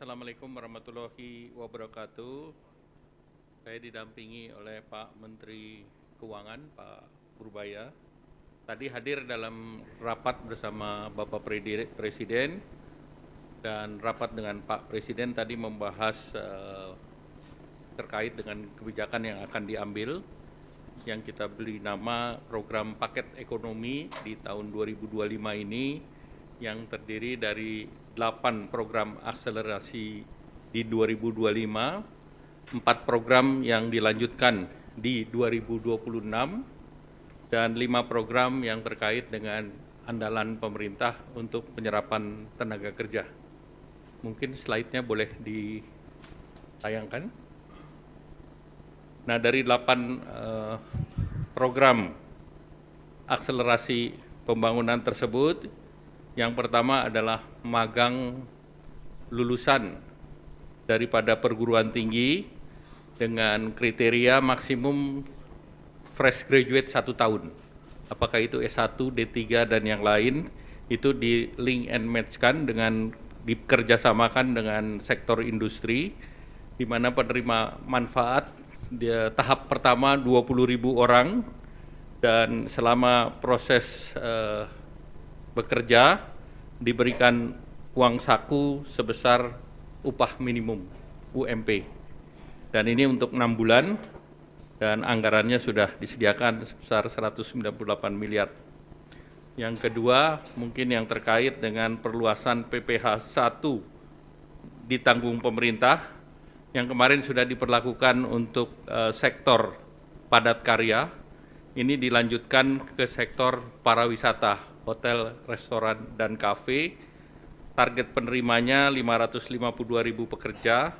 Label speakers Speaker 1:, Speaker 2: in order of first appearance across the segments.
Speaker 1: Assalamualaikum warahmatullahi wabarakatuh. Saya didampingi oleh Pak Menteri Keuangan, Pak Purbaya. Tadi hadir dalam rapat bersama Bapak Presiden dan rapat dengan Pak Presiden tadi membahas terkait dengan kebijakan yang akan diambil yang kita beri nama program paket ekonomi di tahun 2025 ini yang terdiri dari 8 program akselerasi di 2025, 4 program yang dilanjutkan di 2026, dan 5 program yang terkait dengan andalan pemerintah untuk penyerapan tenaga kerja. Mungkin slide-nya boleh ditayangkan. Nah, dari 8 program akselerasi pembangunan tersebut, yang pertama adalah magang lulusan daripada perguruan tinggi dengan kriteria maksimum fresh graduate 1 tahun. Apakah itu S1, D3, dan yang lain, itu di link and match-kan dengan dikerjasamakan dengan sektor industri, di mana penerima manfaat tahap pertama 20.000 orang, dan selama proses bekerja diberikan uang saku sebesar upah minimum UMP, dan ini untuk 6 bulan dan anggarannya sudah disediakan sebesar 198 miliar. Yang kedua mungkin yang terkait dengan perluasan PPh 1 ditanggung pemerintah yang kemarin sudah diperlakukan untuk sektor padat karya, ini dilanjutkan ke sektor pariwisata, hotel, restoran, dan kafe. Target penerimanya 552.000 pekerja,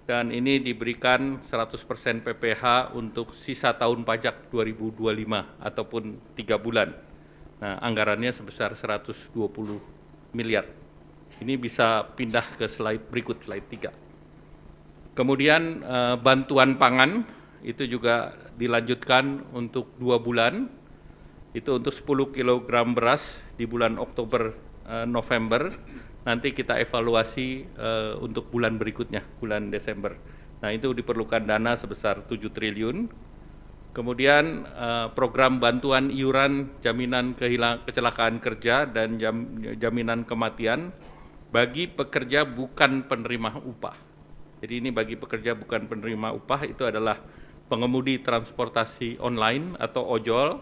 Speaker 1: dan ini diberikan 100% PPh untuk sisa tahun pajak 2025 ataupun 3 bulan. Nah, anggarannya sebesar 120 miliar. Ini bisa pindah ke slide berikut, slide 3. Kemudian bantuan pangan itu juga dilanjutkan untuk 2 bulan. Itu untuk 10 kg beras di bulan Oktober November. Nanti kita evaluasi untuk bulan berikutnya, bulan Desember. Nah, itu diperlukan dana sebesar 7 triliun. Kemudian program bantuan iuran jaminan kecelakaan kerja dan jaminan kematian bagi pekerja bukan penerima upah. Jadi ini bagi pekerja bukan penerima upah itu adalah pengemudi transportasi online atau ojol,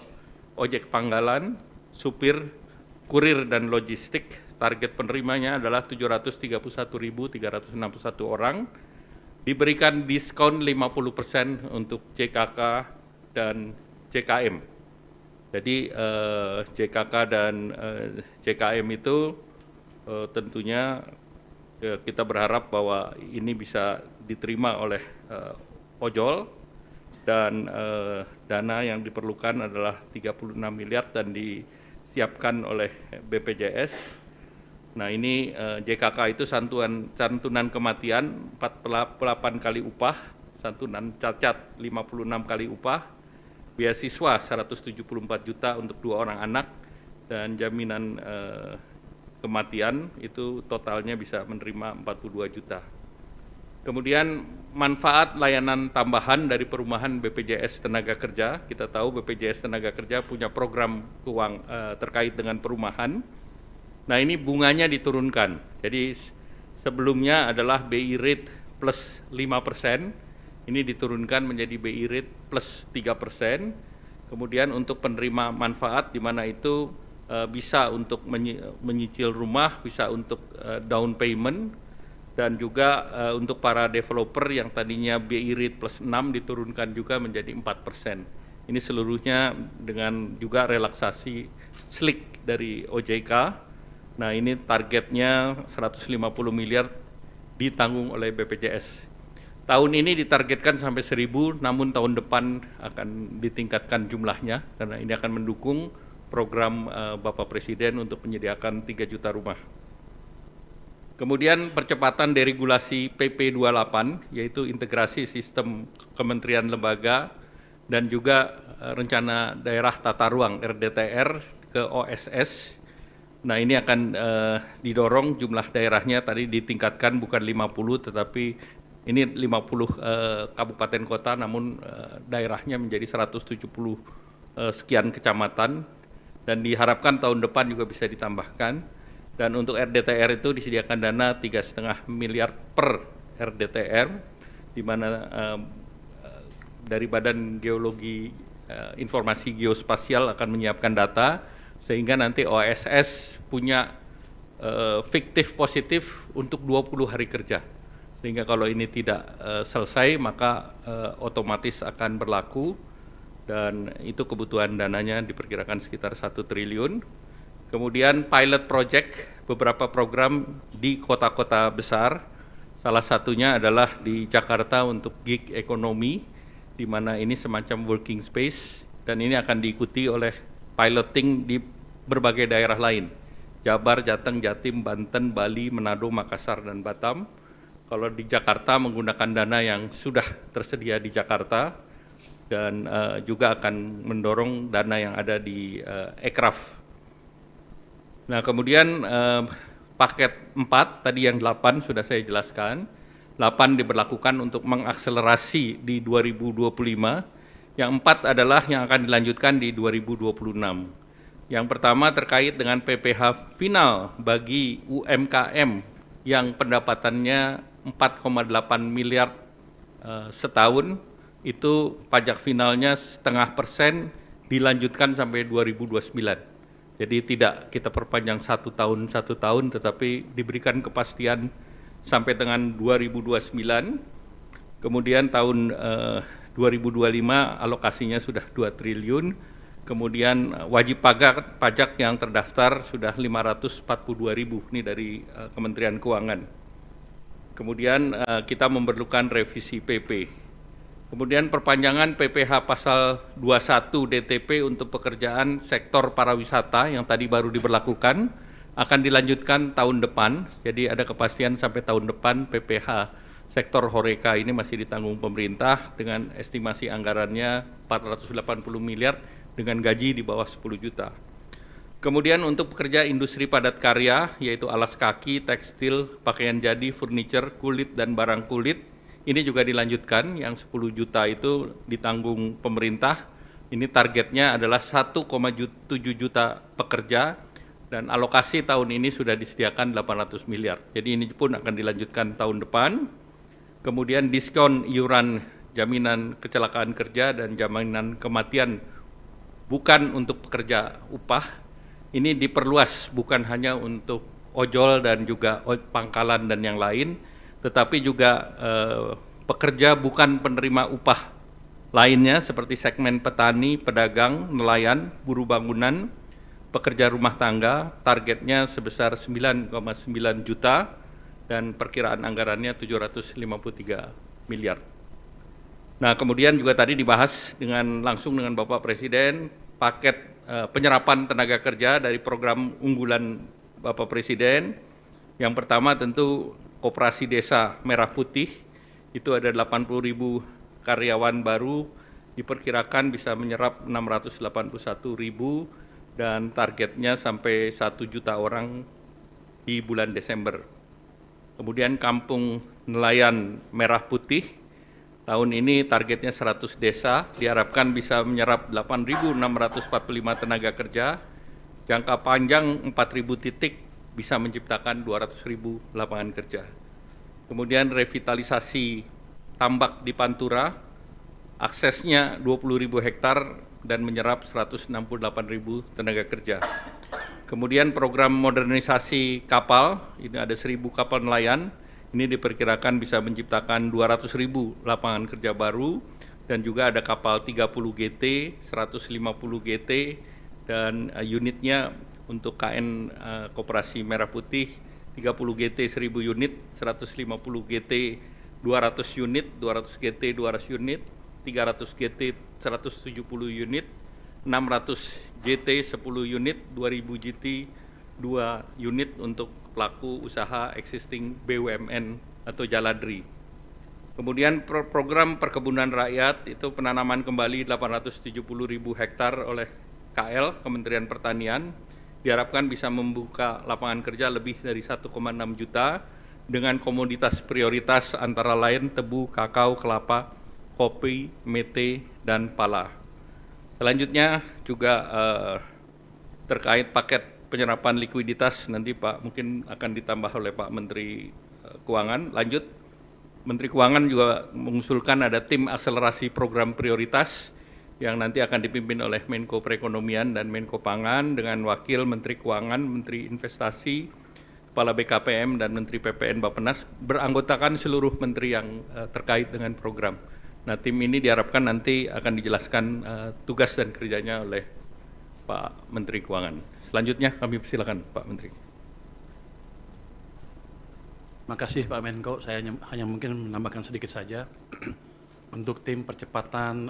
Speaker 1: ojek panggalan, supir, kurir, dan logistik. Target penerimanya adalah 731.361 orang. Diberikan diskon 50% untuk JKK dan JKM. Jadi JKK dan JKM itu tentunya kita berharap bahwa ini bisa diterima oleh ojol, dan dana yang diperlukan adalah 36 miliar dan disiapkan oleh BPJS. Nah, ini JKK itu santunan kematian 48 kali upah, santunan cacat 56 kali upah, beasiswa 174 juta untuk 2 orang anak, dan jaminan kematian itu totalnya bisa menerima 42 juta. Kemudian manfaat layanan tambahan dari perumahan BPJS Tenaga Kerja. Kita tahu BPJS Tenaga Kerja punya program terkait dengan perumahan. Nah, ini bunganya diturunkan. Jadi sebelumnya adalah BI rate plus 5%, ini diturunkan menjadi BI rate plus 3%. Kemudian untuk penerima manfaat di mana itu bisa untuk menyicil rumah, bisa untuk down payment, dan juga untuk para developer yang tadinya BI rate plus 6 diturunkan juga menjadi 4%. Ini seluruhnya dengan juga relaksasi slick dari OJK. Nah, ini targetnya 150 miliar ditanggung oleh BPJS. Tahun ini ditargetkan sampai 1.000, namun tahun depan akan ditingkatkan jumlahnya karena ini akan mendukung program Bapak Presiden untuk menyediakan 3 juta rumah. Kemudian percepatan deregulasi PP 28, yaitu integrasi sistem kementerian lembaga dan juga rencana daerah tata ruang RDTR ke OSS. Nah, ini akan didorong jumlah daerahnya tadi ditingkatkan bukan 50 tetapi ini 50 kabupaten kota, namun daerahnya menjadi 170 sekian kecamatan, dan diharapkan tahun depan juga bisa ditambahkan. Dan untuk RDTR itu disediakan dana 3,5 miliar per RDTR, di mana dari Badan Geologi Informasi Geospasial akan menyiapkan data, sehingga nanti OSS punya fiktif positif untuk 20 hari kerja. Sehingga kalau ini tidak selesai, maka otomatis akan berlaku, dan itu kebutuhan dananya diperkirakan sekitar 1 triliun. Kemudian pilot project, beberapa program di kota-kota besar, salah satunya adalah di Jakarta untuk gig ekonomi, di mana ini semacam working space, dan ini akan diikuti oleh piloting di berbagai daerah lain, Jabar, Jateng, Jatim, Banten, Bali, Manado, Makassar, dan Batam. Kalau di Jakarta menggunakan dana yang sudah tersedia di Jakarta, dan juga akan mendorong dana yang ada di Ekraf. Nah, kemudian paket 4, tadi yang 8 sudah saya jelaskan, 8 diberlakukan untuk mengakselerasi di 2025, yang 4 adalah yang akan dilanjutkan di 2026. Yang pertama terkait dengan PPh final bagi UMKM yang pendapatannya 4,8 miliar setahun, itu pajak finalnya 0,5% dilanjutkan sampai 2029. Jadi tidak kita perpanjang satu tahun, tetapi diberikan kepastian sampai dengan 2029. Kemudian tahun 2025 alokasinya sudah 2 triliun. Kemudian wajib pajak yang terdaftar sudah 542.000, ini dari Kementerian Keuangan. Kemudian kita memerlukan revisi PP. Kemudian perpanjangan PPh pasal 21 DTP untuk pekerjaan sektor pariwisata yang tadi baru diberlakukan akan dilanjutkan tahun depan. Jadi ada kepastian sampai tahun depan PPh sektor Horeca ini masih ditanggung pemerintah dengan estimasi anggarannya 480 miliar dengan gaji di bawah 10 juta. Kemudian untuk pekerja industri padat karya, yaitu alas kaki, tekstil, pakaian jadi, furniture, kulit, dan barang kulit, ini juga dilanjutkan, yang 10 juta itu ditanggung pemerintah. Ini targetnya adalah 1,7 juta pekerja, dan alokasi tahun ini sudah disediakan 800 miliar. Jadi ini pun akan dilanjutkan tahun depan. Kemudian diskon iuran jaminan kecelakaan kerja dan jaminan kematian bukan untuk pekerja upah, ini diperluas bukan hanya untuk ojol dan juga pangkalan dan yang lain, tetapi juga pekerja bukan penerima upah lainnya seperti segmen petani, pedagang, nelayan, buruh bangunan, pekerja rumah tangga, targetnya sebesar 9,9 juta dan perkiraan anggarannya 753 miliar. Nah, kemudian juga tadi dibahas langsung dengan Bapak Presiden, paket penyerapan tenaga kerja dari program unggulan Bapak Presiden. Yang pertama tentu Koperasi Desa Merah Putih, itu ada 80.000 karyawan baru, diperkirakan bisa menyerap 681.000 dan targetnya sampai 1 juta orang di bulan Desember. Kemudian Kampung Nelayan Merah Putih, tahun ini targetnya 100 desa, diharapkan bisa menyerap 8.645 tenaga kerja, jangka panjang 4.000 titik bisa menciptakan 200.000 lapangan kerja. Kemudian revitalisasi tambak di Pantura, aksesnya 20.000 hektar dan menyerap 168.000 tenaga kerja. Kemudian program modernisasi kapal, ini ada 1.000 kapal nelayan, ini diperkirakan bisa menciptakan 200.000 lapangan kerja baru, dan juga ada kapal 30 GT, 150 GT, dan unitnya untuk KN Koperasi Merah Putih 30 GT 1.000 unit, 150 GT 200 unit, 200 GT 200 unit, 300 GT 170 unit, 600 GT 10 unit, 2.000 GT 2 unit untuk pelaku usaha existing BUMN atau Jaladri. Kemudian program perkebunan rakyat itu penanaman kembali 870.000 hektar oleh KL, Kementerian Pertanian. diharapkan bisa membuka lapangan kerja lebih dari 1,6 juta dengan komoditas prioritas antara lain tebu, kakao, kelapa, kopi, mete, dan pala. Selanjutnya juga terkait paket penyerapan likuiditas, nanti Pak mungkin akan ditambah oleh Pak Menteri Keuangan. Lanjut, Menteri Keuangan juga mengusulkan ada tim akselerasi program prioritas yang nanti akan dipimpin oleh Menko Perekonomian dan Menko Pangan dengan Wakil Menteri Keuangan, Menteri Investasi, Kepala BKPM, dan Menteri PPN Bappenas, beranggotakan seluruh menteri yang terkait dengan program. Nah, tim ini diharapkan nanti akan dijelaskan tugas dan kerjanya oleh Pak Menteri Keuangan. Selanjutnya kami persilakan Pak Menteri.
Speaker 2: Terima kasih Pak Menko, saya hanya mungkin menambahkan sedikit saja untuk tim percepatan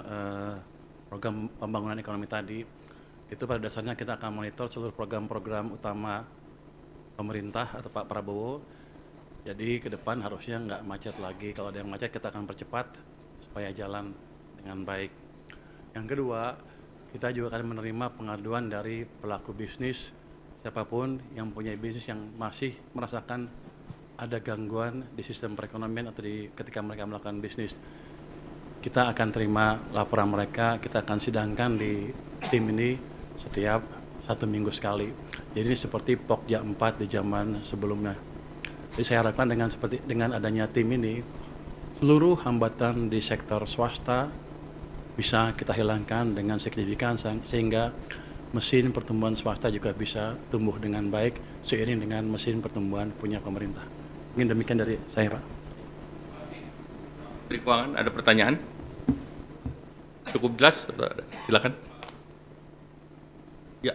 Speaker 2: program pembangunan ekonomi tadi, itu pada dasarnya kita akan monitor seluruh program-program utama pemerintah atau Pak Prabowo. Jadi ke depan harusnya nggak macet lagi, kalau ada yang macet kita akan percepat supaya jalan dengan baik. Yang kedua, kita juga akan menerima pengaduan dari pelaku bisnis, siapapun yang punya bisnis yang masih merasakan ada gangguan di sistem perekonomian atau ketika mereka melakukan bisnis. Kita akan terima laporan mereka, kita akan sidangkan di tim ini setiap 1 minggu sekali. Jadi ini seperti Pokja 4 di zaman sebelumnya. Jadi saya harapkan dengan adanya tim ini, seluruh hambatan di sektor swasta bisa kita hilangkan dengan signifikan sehingga mesin pertumbuhan swasta juga bisa tumbuh dengan baik seiring dengan mesin pertumbuhan punya pemerintah. Mungkin demikian dari saya, Pak.
Speaker 1: Menteri Keuangan, ada pertanyaan? Cukup jelas? Silakan. Ya.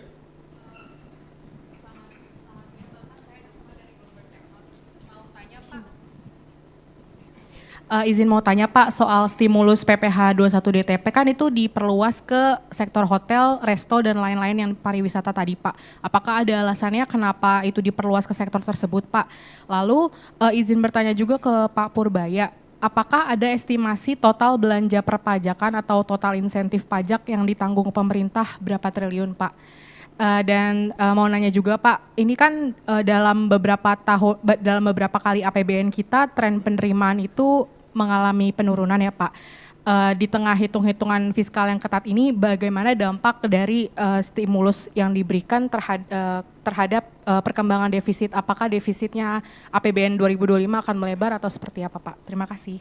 Speaker 3: Izin mau tanya Pak soal stimulus PPh 21 DTP, kan itu diperluas ke sektor hotel, resto, dan lain-lain yang pariwisata tadi Pak. Apakah ada alasannya kenapa itu diperluas ke sektor tersebut Pak? Lalu izin bertanya juga ke Pak Purbaya, apakah ada estimasi total belanja perpajakan atau total insentif pajak yang ditanggung pemerintah berapa triliun Pak? Dan mau nanya juga Pak, ini kan dalam beberapa kali APBN kita tren penerimaan itu mengalami penurunan ya Pak. Di tengah hitung-hitungan fiskal yang ketat ini, bagaimana dampak dari stimulus yang diberikan terhadap perkembangan defisit? Apakah defisitnya APBN 2025 akan melebar atau seperti apa Pak? Terima kasih.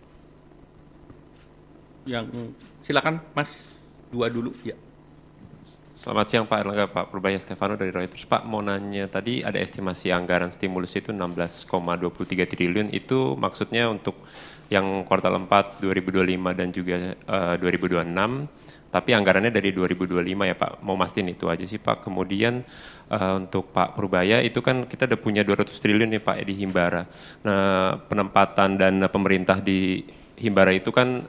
Speaker 1: Yang silakan Mas, 2 dulu ya.
Speaker 4: Selamat siang Pak Erlangga, Pak Purbaya Stefano dari Reuters. Pak, mau nanya tadi ada estimasi anggaran stimulus itu 16,23 triliun, itu maksudnya untuk yang kuartal 4 2025 dan juga 2026, tapi anggarannya dari 2025 ya Pak, mau mastiin itu aja sih Pak. Kemudian untuk Pak Purbaya itu kan kita udah punya 200 triliun nih Pak di Himbara. Nah, penempatan dana pemerintah di Himbara itu kan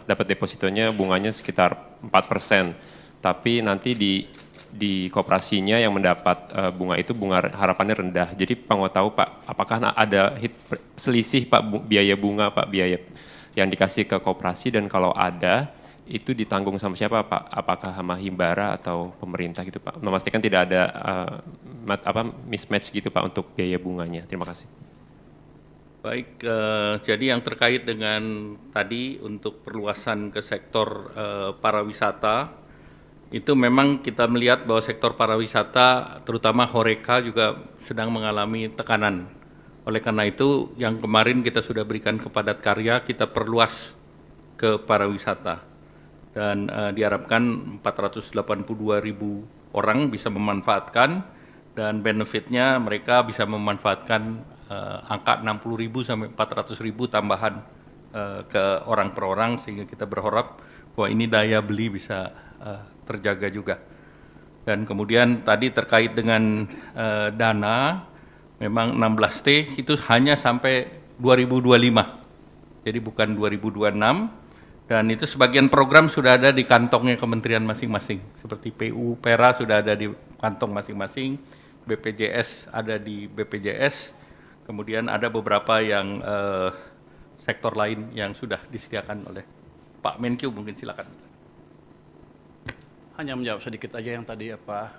Speaker 4: dapat depositonya bunganya sekitar 4%. Tapi nanti di koperasinya yang mendapat bunga itu bunga harapannya rendah. Jadi Pak mau tahu Pak, apakah ada selisih Pak biaya bunga Pak, biaya yang dikasih ke koperasi, dan kalau ada itu ditanggung sama siapa Pak? Apakah sama Himbara atau pemerintah gitu Pak? Memastikan tidak ada mismatch gitu Pak untuk biaya bunganya. Terima kasih.
Speaker 1: Baik, jadi yang terkait dengan tadi untuk perluasan ke sektor pariwisata, itu memang kita melihat bahwa sektor pariwisata terutama Horeca juga sedang mengalami tekanan. Oleh karena itu yang kemarin kita sudah berikan ke padat karya, kita perluas ke pariwisata. Dan diharapkan 482.000 orang bisa memanfaatkan, dan benefitnya mereka bisa memanfaatkan angka 60.000 sampai 400.000 tambahan ke orang per orang, sehingga kita berharap bahwa ini daya beli bisa terjaga juga. Dan kemudian tadi terkait dengan dana, memang 16T itu hanya sampai 2025, jadi bukan 2026, dan itu sebagian program sudah ada di kantongnya kementerian masing-masing, seperti PU, PERA sudah ada di kantong masing-masing, BPJS ada di BPJS, kemudian ada beberapa yang sektor lain yang sudah disediakan oleh Pak Menkyu, mungkin silakan.
Speaker 2: Hanya menjawab sedikit aja yang tadi apa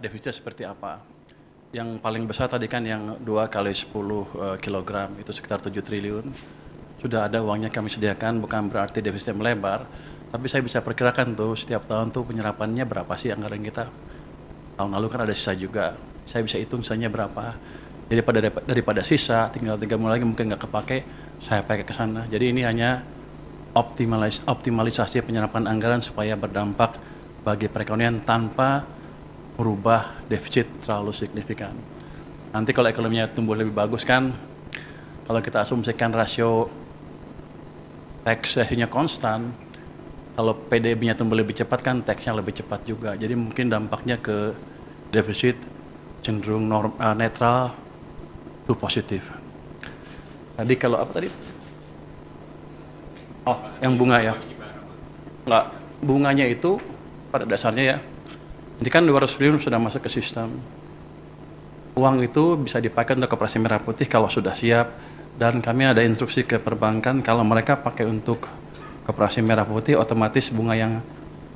Speaker 2: defisitnya seperti apa. Yang paling besar tadi kan yang 2 kali 10 kilogram itu sekitar 7 triliun. Sudah ada uangnya kami sediakan, bukan berarti defisitnya melebar, tapi saya bisa perkirakan tuh setiap tahun tuh penyerapannya berapa sih anggaran kita. Tahun lalu kan ada sisa juga, saya bisa hitung sisanya berapa. Jadi daripada sisa, tinggal 3 bulan lagi mungkin nggak kepake, saya pakai ke sana. Jadi ini hanya optimalisasi penyerapan anggaran supaya berdampak bagi perekonomian tanpa merubah defisit terlalu signifikan. Nanti kalau ekonominya tumbuh lebih bagus kan, kalau kita asumsikan rasio tax ratio-nya konstan, kalau PDB-nya tumbuh lebih cepat kan tax-nya lebih cepat juga. Jadi mungkin dampaknya ke defisit cenderung netral to positif. Tadi kalau apa tadi? Oh, yang bunga ya? Enggak, bunganya itu pada dasarnya ya, ini kan 200 triliun sudah masuk ke sistem. Uang itu bisa dipakai untuk koperasi merah putih kalau sudah siap, dan kami ada instruksi ke perbankan kalau mereka pakai untuk koperasi merah putih, otomatis bunga yang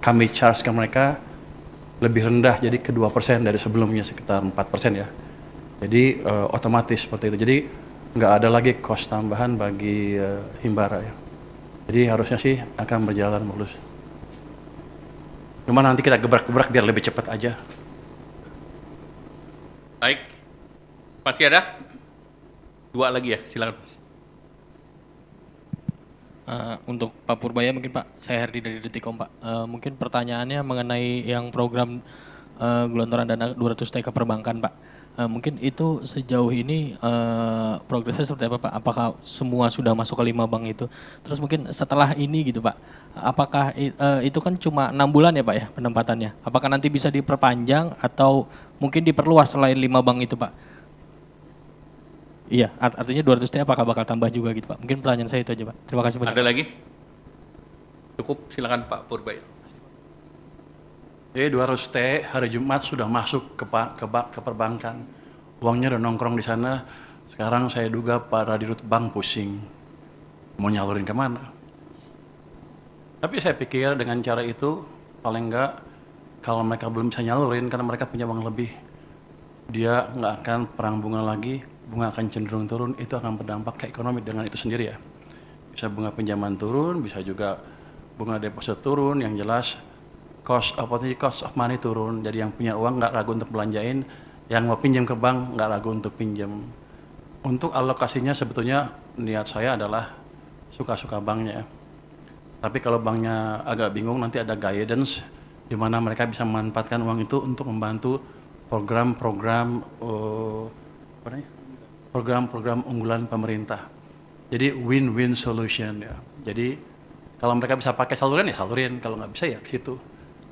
Speaker 2: kami charge ke mereka lebih rendah, jadi ke 2% dari sebelumnya, sekitar 4% ya. Jadi otomatis seperti itu. Jadi nggak ada lagi cost tambahan bagi Himbara ya. Jadi harusnya sih akan berjalan mulus. Cuma nanti kita gebrak-gebrak biar lebih cepat aja.
Speaker 1: Baik, masih ada? 2 lagi ya, silakan Mas.
Speaker 5: Untuk Pak Purbaya mungkin Pak, saya Herdi dari Detikom Pak. Mungkin pertanyaannya mengenai yang program gelontoran dana 200T ke perbankan Pak. Mungkin itu sejauh ini progresnya seperti apa Pak? Apakah semua sudah masuk ke 5 bank itu? Terus mungkin setelah ini gitu Pak, apakah itu kan cuma 6 bulan ya Pak ya penempatannya? Apakah nanti bisa diperpanjang atau mungkin diperluas selain 5 bank itu Pak? Iya, artinya 200T apakah bakal tambah juga gitu Pak? Mungkin pertanyaan saya itu aja Pak. Terima kasih banyak.
Speaker 1: Ada lagi? Cukup, silakan Pak Purbaya.
Speaker 2: Jadi 200T hari Jumat sudah masuk ke perbankan. Uangnya udah nongkrong di sana. Sekarang saya duga para dirut bank pusing. Mau nyalurin kemana? Tapi saya pikir dengan cara itu, paling enggak kalau mereka belum bisa nyalurin karena mereka punya uang lebih, dia nggak akan perang bunga lagi, bunga akan cenderung turun, itu akan berdampak ke ekonomi dengan itu sendiri ya. Bisa bunga pinjaman turun, bisa juga bunga deposit turun, yang jelas cost of money turun, jadi yang punya uang nggak ragu untuk belanjain, yang mau pinjam ke bank nggak ragu untuk pinjam. Untuk alokasinya sebetulnya niat saya adalah suka-suka banknya. Tapi kalau banknya agak bingung, nanti ada guidance di mana mereka bisa memanfaatkan uang itu untuk membantu program-program unggulan pemerintah. Jadi win-win solution ya. Jadi kalau mereka bisa pakai saluran ya salurin, kalau nggak bisa ya ke situ.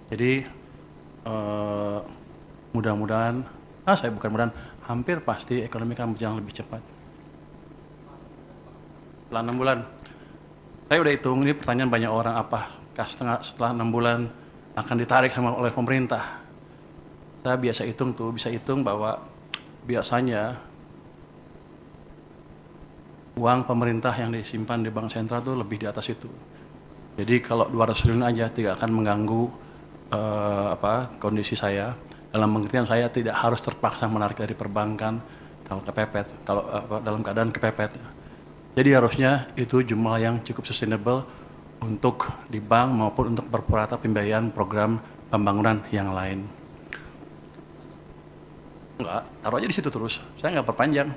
Speaker 2: Jadi mudah-mudahan, hampir pasti ekonomi akan berjalan lebih cepat. Setelah 6 bulan, saya udah hitung, ini pertanyaan banyak orang, apakah setelah 6 bulan akan ditarik oleh pemerintah. Saya bisa hitung bahwa biasanya uang pemerintah yang disimpan di bank sentral itu lebih di atas itu. Jadi kalau 200 triliun aja tidak akan mengganggu kondisi saya. Dalam pengertian saya tidak harus terpaksa menarik dari perbankan kalau kepepet, dalam keadaan kepepet. Jadi harusnya itu jumlah yang cukup sustainable untuk di bank maupun untuk perpurata pembiayaan program pembangunan yang lain. Enggak, taruh aja di situ terus. Saya nggak perpanjang.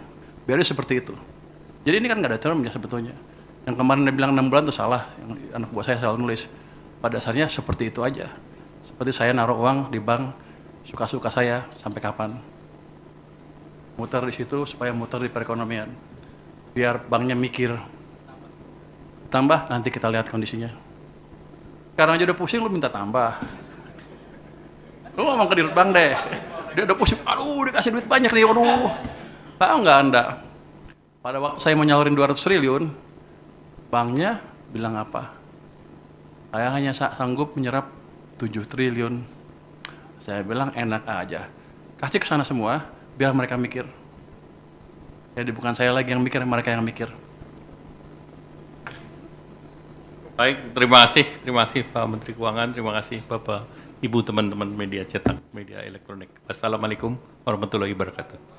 Speaker 2: Biarnya seperti itu. Jadi ini kan nggak ada termnya sebetulnya. Yang kemarin dia bilang 6 bulan itu salah. Yang anak buah saya selalu nulis. Pada dasarnya seperti itu aja. Seperti saya naruh uang di bank suka-suka saya sampai kapan. Muter di situ supaya muter di perekonomian. Biar banknya mikir. Tambah nanti kita lihat kondisinya. Sekarang aja udah pusing lu minta tambah. Lu ngomong ke dirut bank deh. Dia udah pusing, aduh dikasih duit banyak nih, aduh. Tahu nggak Anda? Pada waktu saya mau nyalurin 200 triliun, banknya bilang apa? Saya hanya sanggup menyerap 7 triliun. Saya bilang enak aja. Kasih ke sana semua, biar mereka mikir. Jadi bukan saya lagi yang mikir, mereka yang mikir.
Speaker 1: Baik, terima kasih Pak Menteri Keuangan, terima kasih Bapak Ibu teman-teman media cetak, media elektronik. Assalamualaikum warahmatullahi wabarakatuh.